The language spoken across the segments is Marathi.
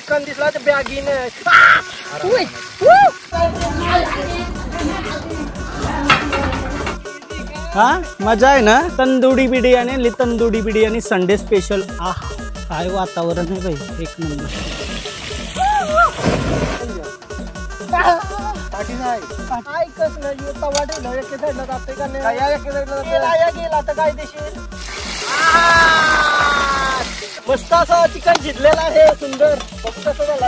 चिकन दिसला तर बॅगीन हा मजा आहे ना। Tandoori biryani tandoori biryani Sunday special. आहा काय वातावरण आहे भाई, एक नंबर। मस्त असं चिकन शिजलेलं आहे, सुंदर मस्त असं झालं।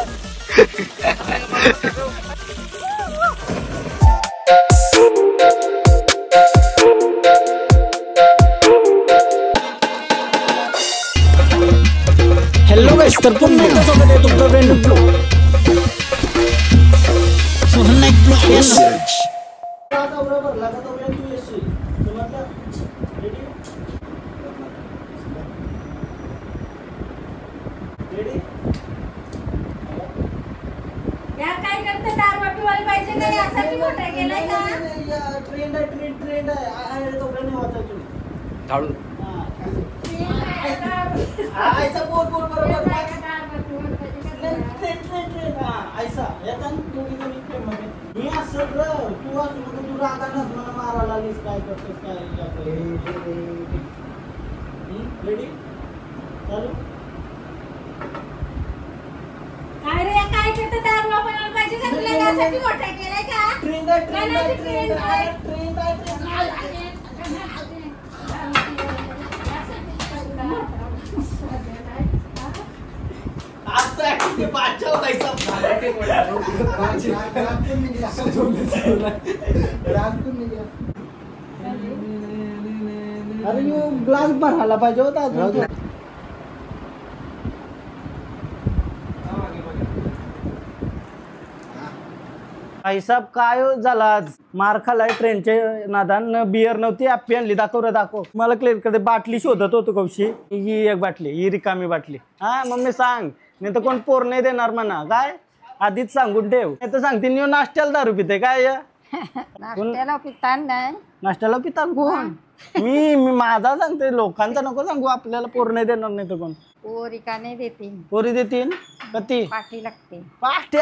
हेलो गाइस, तर पुन्हा एकदा स्वागत आहे तुमचं brand new blog Sohan Naik blog. काय करते दारू पिवायला पाहिजे का यासाठी मोठा केलाय का? ट्रेंड आहे तो ब्रँड वाचा तुम्ही झाडू आयसा बोल बरोबर ऐसा येता तुम्ही मी असं तू असं तू रागानच मला मारायला लागलीस, काय करतोस काय रेडी चालू काय रे काय करते दारू पिवायला पाहिजे का तुला यासाठी मोठा केलाय का? ट्रेंड अरे यो ग्लास भरायला पाहिजे होता अजून। साहेब काय झाला आज? मार खालाय ट्रेनचे नादान, बियर नव्हती ॲप्पी आणली, दाखव रे दाखव। मला क्लिअर करते, बाटली शोधत होतो कौशी, ही एक बाटली, ही रिकामी बाटली। हा मम्मी सांग, नाही तर कोण पोर नाही देणार म्हणा, काय आधीच सांगून ठेव, नाही तर सांगते न्यू नाश्त्याला दारू पिते काय? नाश्त्याला पितान नाही, नाश्त्याला पिता कोण? मी माझा सांगते, लोकांचा नको सांगू, आपल्याला पोर नाही देणार नाही तर कोण? पोरी का नाही देतील? पोरी देतील कती पाठी लागते पाठी।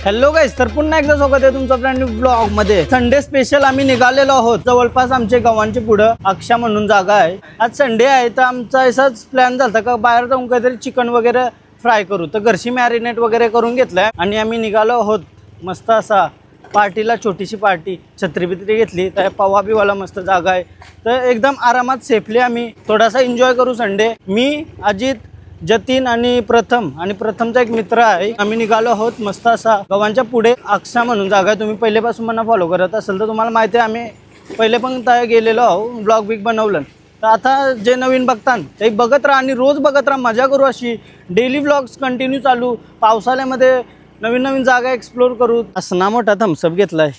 हॅलो गाईस, तर पुन्हा एकदा स्वागत आहे तुमचं ब्रँड न्यू ब्लॉग मध्ये। संडे स्पेशल आम्ही निघालेलो आहोत, जवळपास आमच्या गावांच्या पुढं अक्षा म्हणून जागा आहे। आज संडे आहे तर आमचा असाच प्लॅन झाला का बाहेर जाऊन काहीतरी चिकन वगैरे फ्राय करू, तर घरची मॅरिनेट वगैरे करून घेतलंय आणि आम्ही निघालो आहोत। मस्त असा पार्टीला, छोटीशी पार्टी, छत्री बित्री घेतली, तर पवा बिवाला मस्त जागा आहे, तर एकदम आरामात सेफली आम्ही थोडासा एन्जॉय करू संडे। मी, अजित, जतीन आणि प्रथमचा एक मित्र आहे, आम्ही निघालो आहोत मस्त असा गावांच्या पुढे अक्षा म्हणून जागा आहे। तुम्ही पहिल्यापासून मला फॉलो करत असेल तर तुम्हाला माहिती आहे, आम्ही पहिले पण गेलेलो आहोत, ब्लॉग बिग बनवलं। तर आता जे नवीन बघतात ते बघत राहा आणि रोज बघत राहा, मजा करू अशी, डेली ब्लॉग्स कंटिन्यू चालू, पावसाळ्यामध्ये नवीन नवीन जागा एक्सप्लोर करू। असना मोठा थम्सअप घेतलाय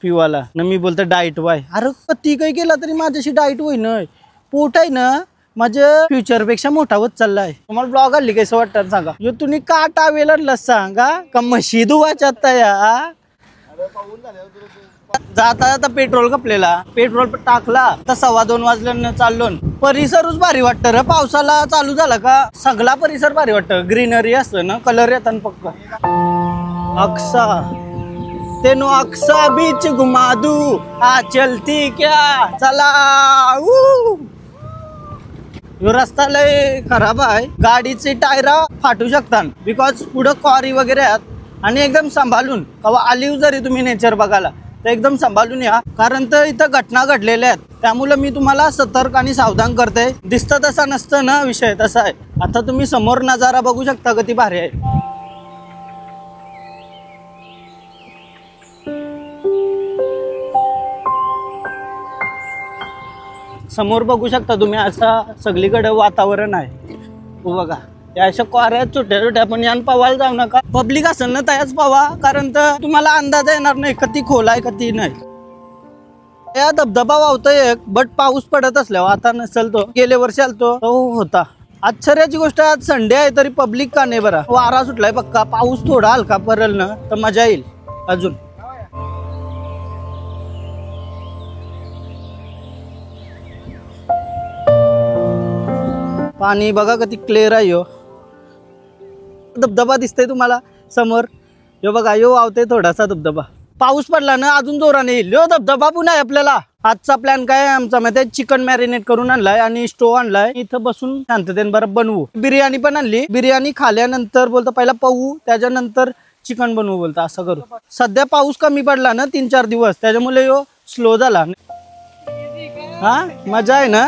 पिवाला न, मी बोलतो डाएट वाय, अरे ती काही केला तरी माझ्याशी डाएट होई ना, पोट आहे ना माझ्या फ्युचर पेक्षा मोठा होत चाललाय। तुम्हाला ब्लॉग आली कसं वाटतं सांगा, यो तुम्ही का टावेल सांगा का म्हशी धुवाच्यात या? जाता जाता पेट्रोल कपलेला, पेट्रोल टाकला तर 2:15 वाजल्यानं चाललो। परिसरच भारी वाटतं रे, पावसाला चालू झाला का सगळा परिसर भारी वाटतं, ग्रीनरी असतं ना, कलर येतात पक्का। अक्सा तेनो अक्सा बीच घुमा दू, आ चलती क्या चला। यो रस्ता लय खराब आहे, गाडीचे टायर फाटू शकतात, बिकॉज पुढं क्वारी वगैरे आहेत आणि एकदम सांभाळून कवा आलीव जरी तुम्ही नेचर बघायला तर एकदम सांभाळून या, कारण तर इथं घटना घडलेल्या आहेत, त्यामुळे मी तुम्हाला सतर्क आणि सावधान करते। दिसतं तसा नसतं ना, विषय तसा आहे। आता तुम्ही समोर नजारा बघू शकता किती भारी आहे, समोर बघू शकता तुम्ही, असं सगळीकडे वातावरण आहे। बघा या अशा क्वाऱ्या छोट्या छोट्या, पण यान पवायला जाऊ नका, पब्लिक असेल ना त्याच पवा, कारण तर तुम्हाला अंदाज येणार नाही कधी खोल आहे कधी नाही। या धबधबा वाहतोय बट पाऊस पडत असल्यावर, आता नसेल तो, गेल्या वर्षी आलतो तो होता। आश्चर्याची गोष्ट, आज संडे आहे तरी पब्लिक का नाही बरा, वारा सुटलाय पक्का, पाऊस थोडा हलका पडेल ना तर मजा येईल अजून। पाणी बघा किती क्लिअर आहे हो, धबधबा दिसतोय तुम्हाला समोर, यो बघा यो आवते थोडासा धबधबा. पाऊस पडला ना अजून जोराने येईल यो धबधबा पुन्हा आहे आपल्याला. आजचा प्लॅन काय आहे आमचा माहिती आहे, चिकन मॅरिनेट करून आणलाय आणि स्टोव आणलाय, इथं बसून शांततेने बरं बनवू. बिर्याणी पण आणली, बिर्याणी खाल्यानंतर बोलतो पहिला पाहू त्याच्यानंतर चिकन बनवू बोलतो, असं करू. सध्या पाऊस कमी पडला ना 3-4 दिवस, त्याच्यामुळे यो स्लो झाला. हा मजा आहे ना.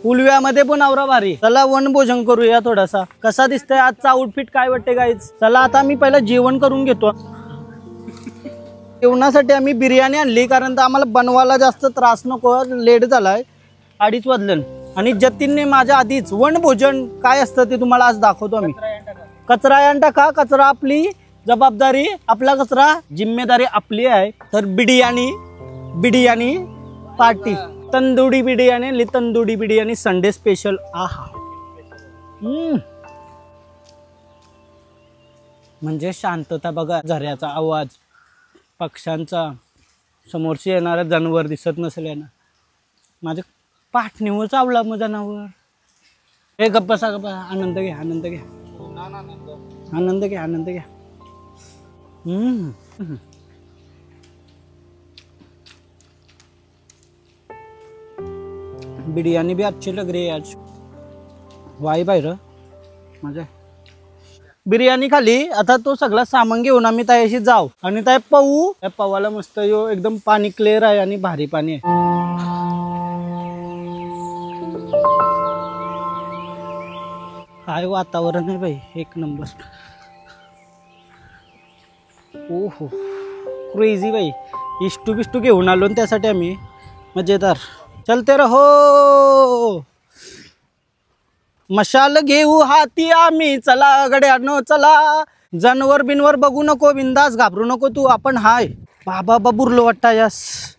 उलव्यामध्ये पण आवरा भारी. चला वनभोजन करूया थोडासा. कसा दिसतंय आजचा आउटफिट, काय वाटते गाईज. चला आता मी पहिला जेवण करून घेतो. जेवणासाठी आम्ही बिर्याणी आणली कारण तर आम्हाला बनवायला जास्त त्रास नको, लेट झालाय 2:30 वाजलं. आणि जतीनने माझ्या आधीच वनभोजन काय असतं ते तुम्हाला आज दाखवतो आम्ही. कचरा यान टाका, कचरा आपली जबाबदारी, आपला कचरा जिम्मेदारी आपली आहे. तर biryani party, tandoori biryani, tandoori biryani Sunday special. आहा म्हणजे शांतता बघा, झऱ्याचा आवाज, पक्ष्यांचा, समोरशी येणारा जनावर दिसत नसेल ना, माझ्या पाठणीवर चावला मग जनावर. हे गप्पा सा गप्पा, आनंद घ्या आनंद घ्या आनंद घ्या आनंद घ्या. बिर्याणी भी अच्छी लग रही है आज. वाई बाहेर मजा. बिर्याणी खाली, आता तो सगळा सामान घेऊन आम्ही त्याशी जाऊ आणि त्या पाहू. त्या पावाला मस्त यो एकदम पाणी क्लिअर आहे आणि भारी पाणी आहे. काय वातावरण आहे भाई, एक नंबर. ओहो क्रेझी भाई. इष्टू बिष्टू घेऊन आलो त्यासाठी आम्ही, मजेदार. चलते रहो, मशाल घेऊ हाती आम्ही, चला गड्यानो चला. जानवर बिनवर बघू नको, बिंदास घाबरू नको तू, आपण हाय. बाबा बुरलो वाटता यास.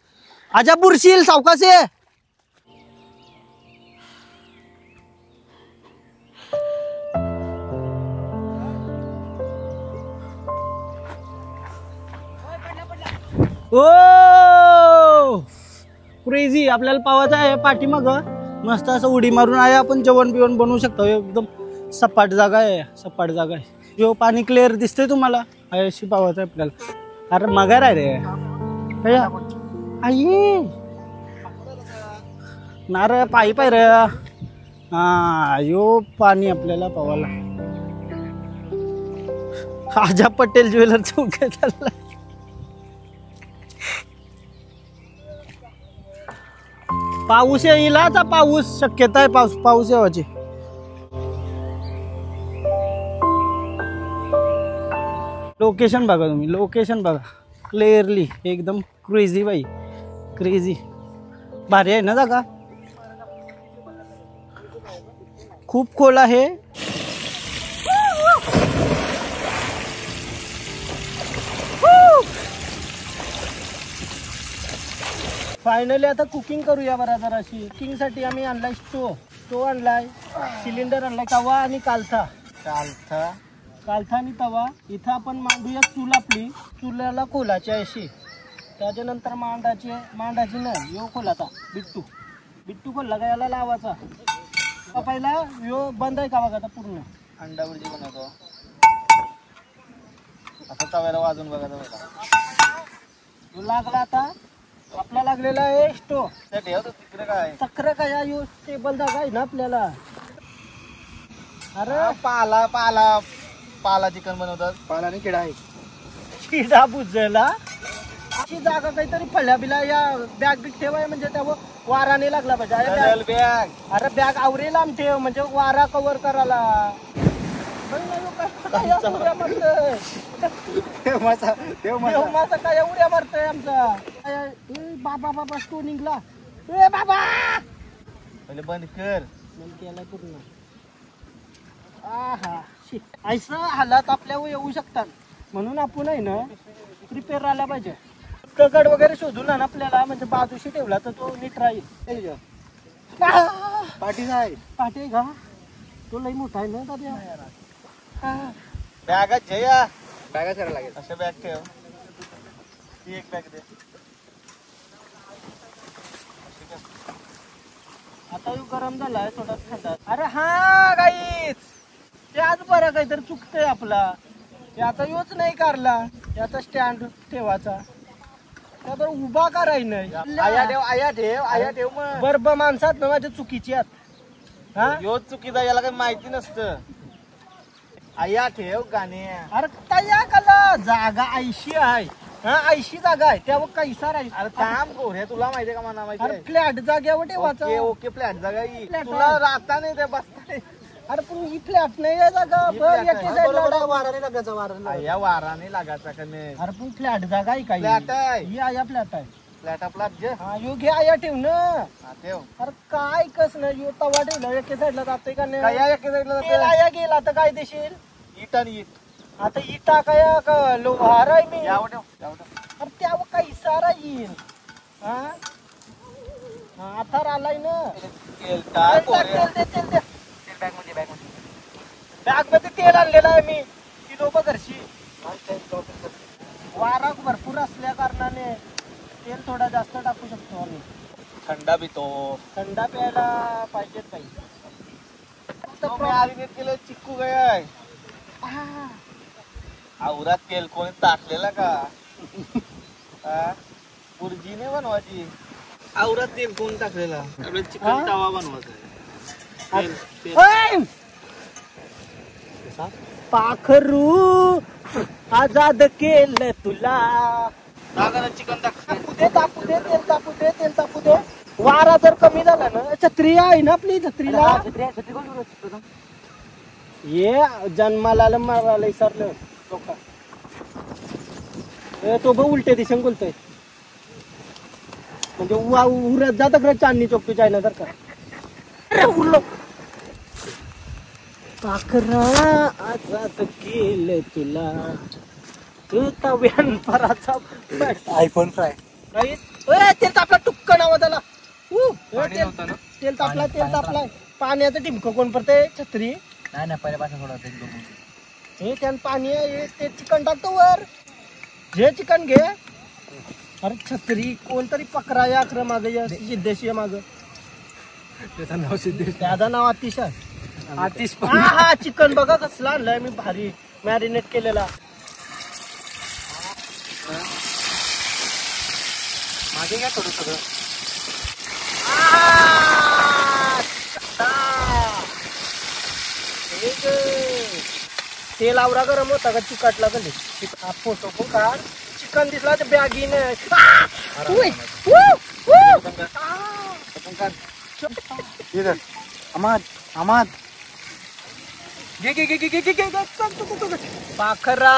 आजा बुरशील सावकाश आहे. ओ क्रेझी. आपल्याला पावायचं आहे पाठीमाग, मस्त असं उडी मारून आहे आपण जेवण बिवण बनवू शकतो. एकदम सपाट जागा आहे, सपाट जागा आहे. यो पाणी क्लिअर दिसतंय तुम्हाला, अशी पावायचं आहे आपल्याला. अरे मगर आहे रे आई, नार पायी पाय रे. हा यो पाणी आपल्याला पावाला. आजा पटेल ज्वेलर चौक चालला. पाऊस येईल आता, पाऊस शक्यता आहे, पाऊस यावाची. लोकेशन बघा तुम्ही, लोकेशन बघा क्लिअरली, एकदम क्रेझी बाई, क्रेझी. भारी आहे ना जागा, खूप खोल आहे. फायनली आता कुकिंग करूया बरं जराशी. कुकिंगसाठी आम्ही आणलाय स्टोव आणलाय, सिलेंडर आणलाय, तवा आणि कालथा आणि तवा. इथं आपण मांडूया चूल आपली. चुल्याला खोलाची अशी, त्याच्यानंतर मांडाची नाही यो खोलाचा बिट्टू खोलला का याला लावायचा. पहिला यो बंद आहे का बघा आता पूर्ण. अंडा बुर्जी बनवतो आता, तव्याला वाजून बघा तो लागला. आता आपला लागलेला आहे स्टोव. चक्र काय यो टेबल जागा आहे ना आपल्याला. अरे पाला चिकन बनवतात, पाला आणि किडा आहे. किडा बुजला अशी जागा काहीतरी फळ्या बिला या बॅग बिग ठेवाय, म्हणजे त्यावर वारा नाही लागला पाहिजे. बॅग अरे बॅग आवरेल आम ठेव, म्हणजे वारा कव्हर करायला. माझा काय उड्या मारतोय आमचा. बाबा स्टो निघला. ए बाबा पहिले बंद कर. बंद केला पूर्ण. आहा ऐसा हालात आपल्यावर येऊ शकतात, म्हणून आपण आहे ना प्रिपेअर राहायला पाहिजे. दगड वगैरे शोधून आण आपल्याला, म्हणजे बाजूशी ठेवला तर तो नीट राहील. पाठी आहे का तो, लई मोठा आहे ना दादा. बॅगच जया, बॅगच करायला लागेल. अशा बॅग ठेव, ती एक बॅग दे. आता गरम झालाय थोडा थंडा. अरे हा गाईच दुसरा काहीतरी चुकतंय आपला. याचा योच नाही काढला, याचा स्टँड ठेवायचा तर उभा कराय नाही. आया ठेव मग. बरं माणसात ना माझ्या चुकीची आहेत. हा योच चुकीचा, याला काही माहिती नसतं. आया ठेव गाणे. अरे तया कला जागा 80 आहे. हा 80 जागा आहे त्यावर कैसा राहील. अरे थांब गोऱ्या, तुला माहितीये का मला माहिती अरे आहे. फ्लॅट जाग्यावर ठेवायचा. ओके ओके फ्लॅट जागा ही. फ्लॅट तुला राहता नाही ते बसता नाही. अरे पण ही फ्लॅट नाही आहे जागा. ही फ्लॅट आहे. एके साईडला वाराने लागायचा आया वाराने लागायचा का नाही. अरे पण फ्लॅट जागा आहे काय. फ्लॅट आहे. ही आया फ्लॅट आहे. फ्लॅट आपला जे हा यो घे आया ठेव ना. हा, ठेव. अरे काय कस नाही यो तवा ठेवला एके साईडला जाते का नाही. काय या एके साईडला तेल आया गेला आता काय देशील. इट आणि इट. आता इटा काय का लोहार आहे मी. यावं ठेव, यावं ठेव. अरे त्यावर काही सारा येईल. हा हा, आता आलाय ना. तेल टाक, तेल गोऱ्या. दे, तेल दे. तेल बॅग मध्ये, बॅग मध्ये. बॅग मध्ये तेल आणलेलं आहे मी. किलो घरशी. वारा भरपूर असल्या कारणाने तेल थोडा जास्त टाकू शकतो आम्ही. थंडा पितो. थंडा प्यायला पाहिजेत काही. तो मी आधीच केलं चिक्कू काय आवरात तेल कोणी टाकलेला का. हा? पुरजीने बनवायची. आवरात तेल कोण टाकलेला. आपलं हा? चिकन तवा बनवायचा आहे. तेल. ओय! पाखरू आजाद केलं तुला. टाका चिकन टाक. तापू दे तापू दे तेल तापू दे तेल तापू दे. वारा जर कमी झाला ना. छत्री आहे ना आपली छत्रीला. ये जन्माला मारायला विसरलं लोक. तो बघ उलटे दिशेने बोलतोय. म्हणजे उरत जात खरं चांदणी चौक चायना तर का. अरे उरलो. पाखरा आजाद केलं तुला. तू तव्यान पराचा आयफोन फ्राय. तेल तापला टुक्क नाव त्याला. पाणी नव्हतं ना? तेल तापलाय. पाण्याचं टिमकं कोण पडते. छत्री नाही पहिल्यापासून थोडं हे त्यान पाणी आहे. ते चिकन टाकतो वर. जे चिकन घे. अरे छत्री कोणतरी पकरा या अकरा मागे सिद्धेशी माग. त्याचं नाव सिद्धेश. त्याचं नाव आतिश आहे. आतिश हा चिकन बघा कसला आणलाय मी भारी मॅरिनेट केलेला. माझे काय थोडं सगळं. तेल आवरा गरम होता का चिकटला कधी. हा फोटो पण काढ. चिकन दिसला तर बॅगीने. अमाद पाखरा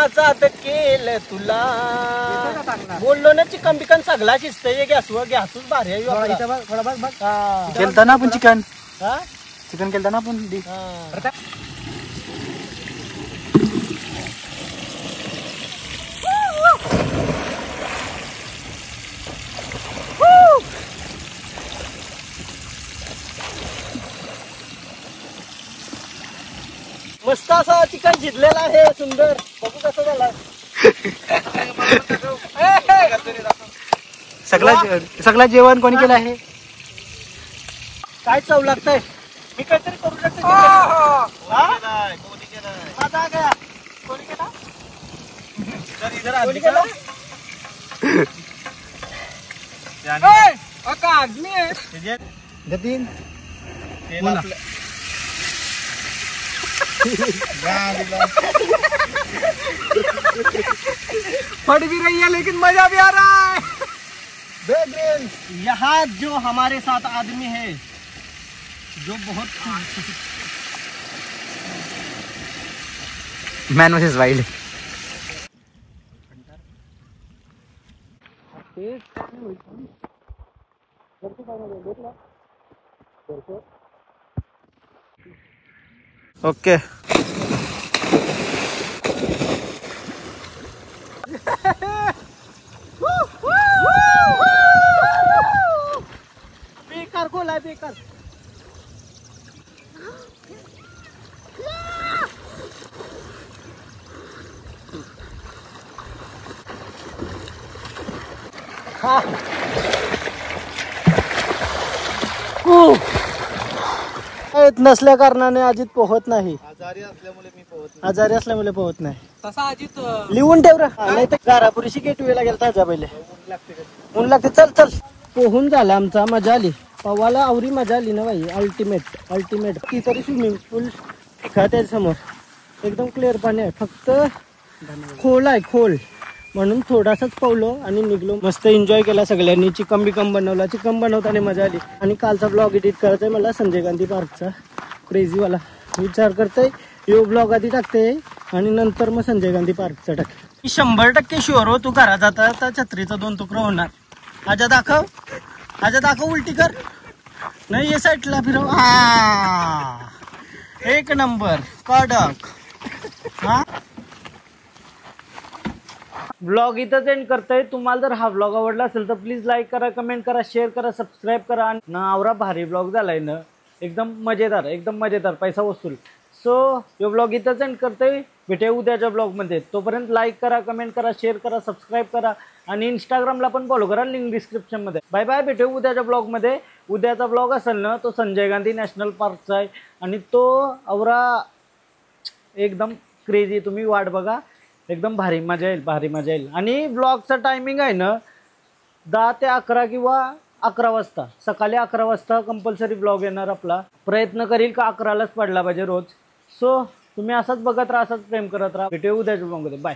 आजाद केलं तुला. बोललो ना चिकन बिकन सगळा शिजतंय. गॅसच भारी आहे आपला. केलता ना आपण चिकन. हा? चिकन केलता ना आपण. हा. मस्त असा चिकन शिजलेला आहे. सुंदर बघू कसं झाला. सगळं जेवण कोणी केलं आहे. काय चव लागतंय. मी काहीतरी करू शकतो. माझा गया. कोणी केला. कोणी केला. आदमी आहे. जतीन फट भी रही है लेकिन मजा भी आ रहा है. यहाँ जो हमारे साथ आदमी है जो बहुत मॅन वर्सेस वाईल्ड. ओके बेकार खोला बेकार. येत नसल्या कारणाने अजित पोहत नाही. आजारी असल्यामुळे मी पोहत आजारी असल्यामुळे पोहत नाही. तसा अजित लिहून ठेव रे. नाही तर गारापुरीशी गेटवेला गेला ताजा पहिले. ऊन लागते. चल चल. पोहून झाला आमचा. मजा आली. पवाला आवरी मजा आली ना बाई. अल्टिमेट ती तरी स्विमिंग पूल त्या समोर एकदम क्लिअर पाणी आहे. फक्त खोल आहे खोल म्हणून थोडासाच पावलो आणि निघलो. मस्त एन्जॉय केला सगळ्यांनी. चिकन बनवला. चिकन बनवताना मजा आली. आणि कालचा ब्लॉग एडिट करायचा आहे मला संजय गांधी पार्कचा क्रेझीवाला. विचार करते यो ब्लॉग आधी टाकते आणि नंतर मग संजय गांधी पार्कचा टाकते. 100% शुअर हो तू घरात जाता तर छत्रीचा 2 तुकडा होणार. आजा दाखव उलटी कर. नाही ये साईडला फिरव. हा एक नंबर कडक. हा ब्लॉग इथंच एंड करतोय. तुम्हाला जर हा ब्लॉग आवडला असेल तर प्लीज लाईक करा, कमेंट करा, शेअर करा, सबस्क्राईब करा. आणि ना आवरा भारी ब्लॉग झालाय ना. एकदम मजेदार पैसा वसूल. सो यो ब्लॉग इथंच एंड करतोय. भेटूया उद्याच्या ब्लॉगमध्ये. तोपर्यंत लाईक करा, कमेंट करा, शेअर करा, सबस्क्राईब करा आणि इंस्टाग्रामला पण फॉलो करा. लिंक डिस्क्रिप्शनमध्ये. Bye bye. भेटूया उद्याच्या ब्लॉगमध्ये. उद्याचा ब्लॉग असेल ना तो संजय गांधी नॅशनल पार्कचा आहे आणि तो आवरा एकदम क्रेझी. तुम्ही वाट बघा. एकदम भारी मजा येईल. आणि ब्लॉगचा टायमिंग आहे ना 10 ते 11 किंवा 11 वाजता. सकाळी 11 वाजता कंपल्सरी ब्लॉग येणार आपला. प्रयत्न करील का 11लाच पडला पाहिजे रोज. सो तुम्ही असंच बघत राहा, असंच प्रेम करत राहा. भेटूया उद्याच्या ब्लॉगमध्ये. बाय.